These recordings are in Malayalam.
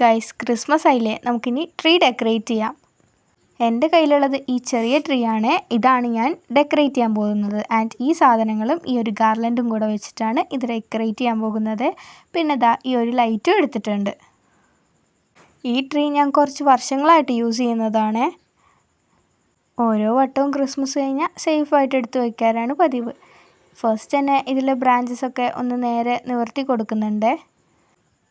ഗൈസ്, ക്രിസ്മസ് ആയില്ലേ, നമുക്കിനി ട്രീ ഡെക്കറേറ്റ് ചെയ്യാം. എൻ്റെ കയ്യിലുള്ളത് ഈ ചെറിയ ട്രീ ആണ്. ഇതാണ് ഞാൻ ഡെക്കറേറ്റ് ചെയ്യാൻ പോകുന്നത്. ആൻഡ് ഈ സാധനങ്ങളും ഈ ഒരു ഗാർലൻഡും കൂടെ വെച്ചിട്ടാണ് ഇത് ഡെക്കറേറ്റ് ചെയ്യാൻ പോകുന്നത്. പിന്നെ ദാ ഈ ഒരു ലൈറ്റും എടുത്തിട്ടുണ്ട്. ഈ ട്രീ ഞാൻ കുറച്ച് വർഷങ്ങളായിട്ട് യൂസ് ചെയ്യുന്നതാണ്. ഓരോ വട്ടവും ക്രിസ്മസ് കഴിഞ്ഞാൽ സേഫായിട്ട് എടുത്ത് വയ്ക്കാറാണ് പതിവ്. ഫസ്റ്റ് തന്നെ ഇതിലെ ബ്രാഞ്ചസൊക്കെ ഒന്ന് നേരെ നിവർത്തി കൊടുക്കുന്നുണ്ട്.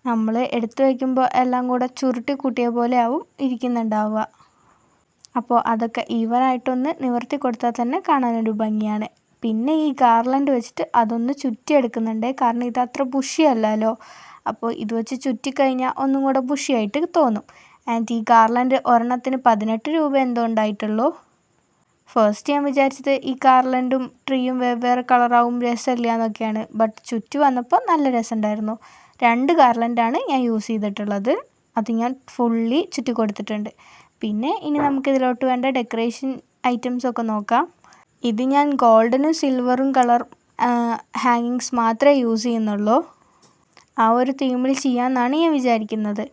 നമ്മൾ എടുത്തു വയ്ക്കുമ്പോൾ എല്ലാം കൂടെ ചുരുട്ടി കൂട്ടിയ പോലെ ആവും ഇരിക്കുന്നുണ്ടാവുക. അപ്പോൾ അതൊക്കെ ഈവനായിട്ടൊന്ന് നിവർത്തി കൊടുത്താൽ തന്നെ കാണാനൊരു ഭംഗിയാണ്. പിന്നെ ഈ ഗാർലൻഡ് വെച്ചിട്ട് അതൊന്ന് ചുറ്റിയെടുക്കുന്നുണ്ട്. കാരണം ഇത് അത്ര ബുഷിയല്ലല്ലോ. അപ്പോൾ ഇത് വെച്ച് ചുറ്റിക്കഴിഞ്ഞാൽ ഒന്നും കൂടെ ബുഷിയായിട്ട് തോന്നും. ആൻഡ് ഈ ഗാർലൻഡ് ഒരെണ്ണത്തിന് 18 രൂപ എന്തോ ഉണ്ടായിട്ടുള്ളൂ. ഫസ്റ്റ് ഞാൻ വിചാരിച്ചത് ഈ ഗാർലൻഡും ട്രീയും വെവ്വേറെ കളറാവും രസമില്ല എന്നൊക്കെയാണ്. ബട്ട് ചുറ്റി വന്നപ്പോൾ നല്ല രസമുണ്ടായിരുന്നു. 2 ഗാർലൻഡാണ് ഞാൻ യൂസ് ചെയ്തിട്ടുള്ളത്. അത് ഞാൻ ഫുള്ളി ചുറ്റി കൊടുത്തിട്ടുണ്ട്. പിന്നെ ഇനി നമുക്കിതിലോട്ട് വേണ്ട ഡെക്കറേഷൻ ഐറ്റംസൊക്കെ നോക്കാം. ഇത് ഞാൻ ഗോൾഡനും സിൽവറും കളർ ഹാങ്ങിങ്സ് മാത്രമേ യൂസ് ചെയ്യുന്നുള്ളൂ. ആ ഒരു തീമിൽ ചെയ്യാമെന്നാണ് ഞാൻ വിചാരിക്കുന്നത്.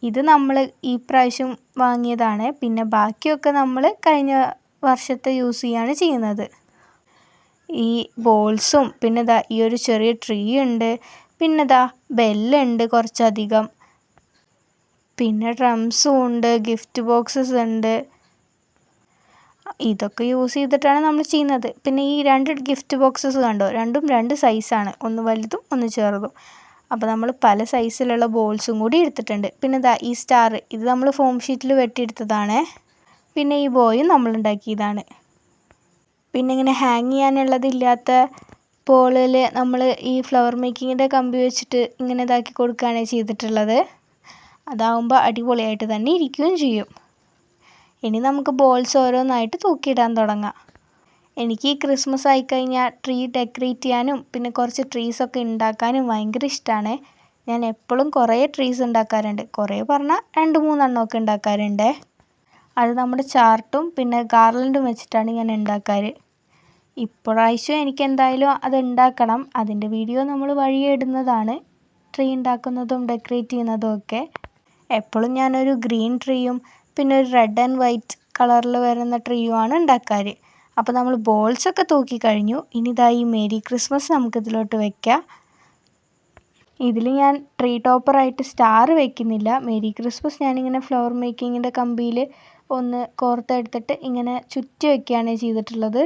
ഇത് നമ്മൾ ഈ പ്രാവശ്യം വാങ്ങിയതാണ്. പിന്നെ ബാക്കിയൊക്കെ നമ്മൾ കഴിഞ്ഞ വർഷത്തെ യൂസ് ചെയ്യാണ് ചെയ്യുന്നത്. ഈ ബോൾസും പിന്നെ ദാ ഈ ഒരു ചെറിയ ട്രീ ഉണ്ട്. പിന്നെ ദാ ബെല്ലുണ്ട് കുറച്ചധികം. പിന്നെ ഡ്രംസും ഉണ്ട്, ഗിഫ്റ്റ് ബോക്സസ് ഉണ്ട്. ഇതൊക്കെ യൂസ് ചെയ്തിട്ടാണ് നമ്മൾ ചെയ്യുന്നത്. പിന്നെ ഈ 2 ഗിഫ്റ്റ് ബോക്സസ് കണ്ടോ, രണ്ടും 2 സൈസാണ്. ഒന്ന് വലുതും ഒന്ന് ചെറുതും. അപ്പോൾ നമ്മൾ പല സൈസിലുള്ള ബോൾസും കൂടി എടുത്തിട്ടുണ്ട്. പിന്നെ ദാ ഈ സ്റ്റാർ, ഇത് നമ്മൾ ഫോം ഷീറ്റിൽ വെട്ടിയെടുത്തതാണ്. പിന്നെ ഈ ബോയും നമ്മൾ ഉണ്ടാക്കിയതാണ്. പിന്നെ ഇങ്ങനെ ഹാങ് ചെയ്യാനുള്ളതില്ലാത്ത പോളിൽ നമ്മൾ ഈ ഫ്ലവർ മേക്കിങ്ങിൻ്റെ കമ്പി വെച്ചിട്ട് ഇങ്ങനെ ഇതാക്കി കൊടുക്കുകയാണ് ചെയ്തിട്ടുള്ളത്. അതാവുമ്പോൾ അടിപൊളിയായിട്ട് തന്നെ ഇരിക്കുകയും ചെയ്യും. ഇനി നമുക്ക് ബോൾസ് ഓരോന്നായിട്ട് തൂക്കിയിടാൻ തുടങ്ങാം. എനിക്ക് ഈ ക്രിസ്മസ് ആയിക്കഴിഞ്ഞാൽ ട്രീ ഡെക്കറേറ്റ് ചെയ്യാനും പിന്നെ കുറച്ച് ട്രീസൊക്കെ ഉണ്ടാക്കാനും ഭയങ്കര ഇഷ്ടമാണ്. ഞാൻ എപ്പോഴും കുറേ ട്രീസ് ഉണ്ടാക്കാറുണ്ട്. കുറേ പറഞ്ഞാൽ 2-3 എണ്ണമൊക്കെ ഉണ്ടാക്കാറുണ്ട്. അത് നമ്മുടെ ചാർട്ടും പിന്നെ ഗാർലൻഡും വെച്ചിട്ടാണ് ഞാൻ ഉണ്ടാക്കാറ്. ഇപ്രാവശ്യം എനിക്ക് എന്തായാലും അത് ഉണ്ടാക്കണം. അതിൻ്റെ വീഡിയോ നമ്മൾ വഴിയെ ഇടുന്നതാണ്. ട്രീ ഉണ്ടാക്കുന്നതും ഡെക്കറേറ്റ് ചെയ്യുന്നതും ഒക്കെ. എപ്പോഴും ഞാനൊരു ഗ്രീൻ ട്രീയും പിന്നെ ഒരു റെഡ് ആൻഡ് വൈറ്റ് കളറിൽ വരുന്ന ട്രീയുമാണ് ഉണ്ടാക്കാറ്. അപ്പോൾ നമ്മൾ ബോൾസൊക്കെ തൂക്കി കഴിഞ്ഞു. ഇനി ഇതാ ഈ മേരി ക്രിസ്മസ് നമുക്കിതിലോട്ട് വെക്കാം. ഇതിൽ ഞാൻ ട്രീ ടോപ്പറായിട്ട് സ്റ്റാർ വെക്കുന്നില്ല. മേരി ക്രിസ്മസ് ഞാനിങ്ങനെ ഫ്ലവർ മേക്കിങ്ങിൻ്റെ കമ്പിയിൽ ഒന്ന് കോർത്തെടുത്തിട്ട് ഇങ്ങനെ ചുറ്റി വയ്ക്കുകയാണ് ചെയ്തിട്ടുള്ളത്.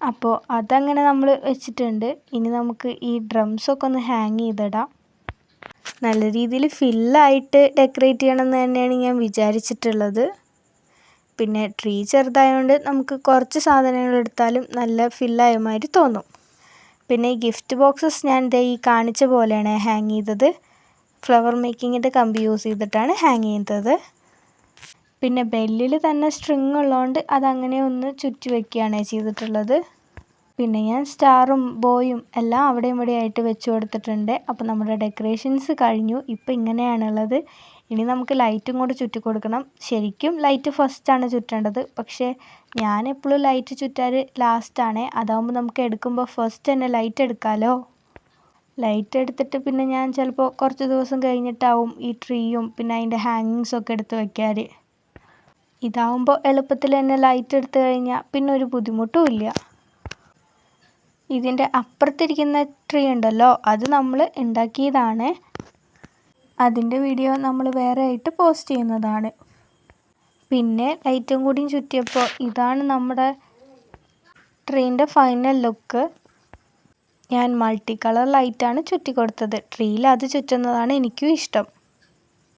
അപ്പോൾ അതങ്ങനെ നമ്മൾ വെച്ചിട്ടുണ്ട്. ഇനി നമുക്ക് ഈ ഡ്രംസൊക്കെ ഒന്ന് ഹാങ് ചെയ്തിടാം. നല്ല രീതിയിൽ ഫില്ലായിട്ട് ഡെക്കറേറ്റ് ചെയ്യണമെന്ന് തന്നെയാണ് ഞാൻ വിചാരിച്ചിട്ടുള്ളത്. പിന്നെ ട്രീ ചെറുതായതുകൊണ്ട് നമുക്ക് കുറച്ച് സാധനങ്ങൾ എടുത്താലും നല്ല ഫില്ലായ മാതിരി തോന്നും. പിന്നെ ഈ ഗിഫ്റ്റ് ബോക്സസ് ഞാൻ ദേ ഈ കാണിച്ച പോലെയാണ് ഹാങ് ചെയ്തത്. ഫ്ലവർ മേക്കിങ്ങിൻ്റെ കമ്പി യൂസ് ചെയ്തിട്ടാണ് ഹാങ് ചെയ്തത്. പിന്നെ ബെല്ലിൽ തന്നെ സ്ട്രിങ് ഉള്ളതുകൊണ്ട് അതങ്ങനെ ഒന്ന് ചുറ്റി വയ്ക്കുകയാണ് ചെയ്തിട്ടുള്ളത്. പിന്നെ ഞാൻ സ്റ്റാറും ബോയും എല്ലാം അവിടെയും ഇവിടെയായിട്ട് വെച്ച് കൊടുത്തിട്ടുണ്ട്. അപ്പോൾ നമ്മുടെ ഡെക്കറേഷൻസ് കഴിഞ്ഞു. ഇപ്പോൾ ഇങ്ങനെയാണുള്ളത്. ഇനി നമുക്ക് ലൈറ്റും കൂടി ചുറ്റി കൊടുക്കണം. ശരിക്കും ലൈറ്റ് ഫസ്റ്റാണ് ചുറ്റേണ്ടത്. പക്ഷേ ഞാൻ എപ്പോഴും ലൈറ്റ് ചുറ്റാറ് ലാസ്റ്റാണ്. അതാകുമ്പോൾ നമുക്ക് എടുക്കുമ്പോൾ ഫസ്റ്റ് തന്നെ ലൈറ്റ് എടുക്കാമല്ലോ. ലൈറ്റ് എടുത്തിട്ട് പിന്നെ ഞാൻ ചിലപ്പോൾ കുറച്ച് ദിവസം കഴിഞ്ഞിട്ടാവും ഈ ട്രീയും പിന്നെ അതിൻ്റെ ഹാങ്ങിങ്സൊക്കെ എടുത്ത് വയ്ക്കാറ്. ഇതാവുമ്പോൾ എളുപ്പത്തിൽ തന്നെ ലൈറ്റ് എടുത്തു കഴിഞ്ഞാൽ പിന്നെ ഒരു ബുദ്ധിമുട്ടും ഇല്ല. ഇതിൻ്റെ അപ്പുറത്തിരിക്കുന്ന ട്രീ ഉണ്ടല്ലോ, അത് നമ്മൾ ഉണ്ടാക്കിയതാണ്. അതിൻ്റെ വീഡിയോ നമ്മൾ വേറെ ആയിട്ട് പോസ്റ്റ് ചെയ്യുന്നതാണ്. പിന്നെ ലൈറ്റും കൂടിയും ചുറ്റിയപ്പോൾ ഇതാണ് നമ്മുടെ ട്രീൻ്റെ ഫൈനൽ ലുക്ക്. ഞാൻ മൾട്ടി കളർ ലൈറ്റാണ് ചുറ്റി കൊടുത്തത്. ട്രീയിൽ അത് ചുറ്റുന്നതാണ് എനിക്കും ഇഷ്ടം.